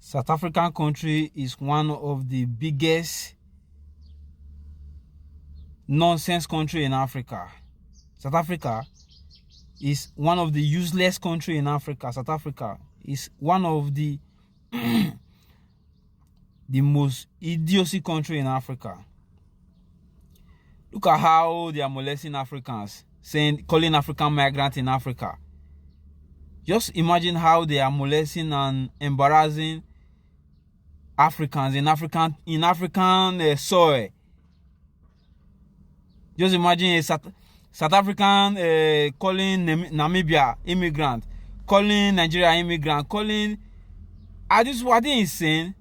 South African country is one of the biggest nonsense country in Africa. South Africa is one of the useless country in Africa. South Africa is one of the the most idiocy country in Africa. Look at how they are molesting Africans, calling African migrants in Africa. Just imagine how they are molesting and embarrassing Africans in African soil. Just imagine a South African calling Namibia immigrant, calling Nigeria immigrant, calling. Are they insane?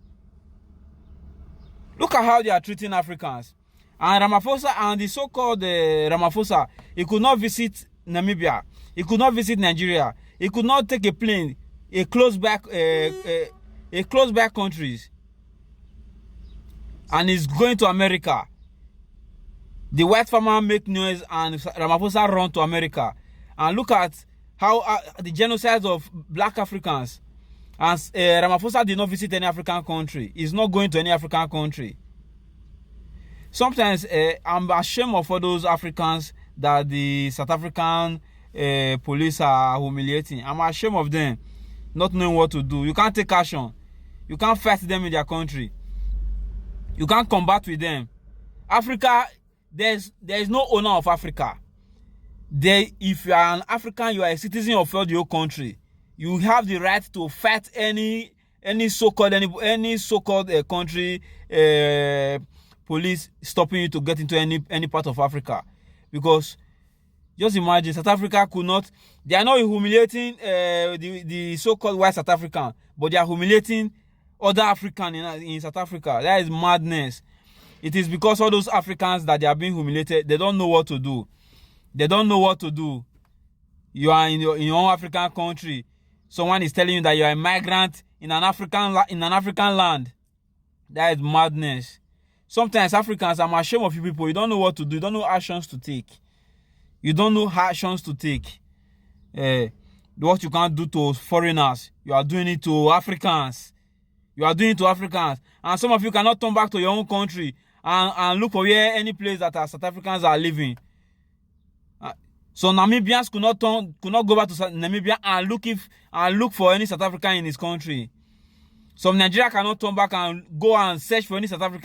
Look at how they are treating Africans. And Ramaphosa and the so-called Ramaphosa, he could not visit Namibia. He could not visit Nigeria. He could not take a plane, a close back countries. And he's going to America. The white farmer make noise and Ramaphosa run to America. And look at how the genocide of black Africans. And Ramaphosa did not visit any African country. He's not going to any African country. Sometimes I'm ashamed of all those Africans that the South African police are humiliating. I'm ashamed of them not knowing what to do. You can't take action. You can't fight them in their country. You can't combat with them. Africa, there is no owner of Africa. If you are an African, you are a citizen of your country. You have the right to fight any so-called country police stopping you to get into any part of Africa. Because just imagine, South Africa could not. They are not humiliating the so-called white South African, but they are humiliating other African in South Africa. That is madness. It is because all those Africans that they are being humiliated, they don't know what to do. They don't know what to do. You are in your own African country. Someone is telling you that you are a migrant in an African land. That is madness. Sometimes Africans, I'm ashamed of you people. You don't know what to do. You don't know actions to take. You don't know actions to take. What you can't do to foreigners, you are doing it to Africans. You are doing it to Africans. And some of you cannot turn back to your own country and look for any place that South Africans are living. So Namibians could not go back to Namibia and look for any South African in his country. Some Nigeria cannot turn back and go and search for any South African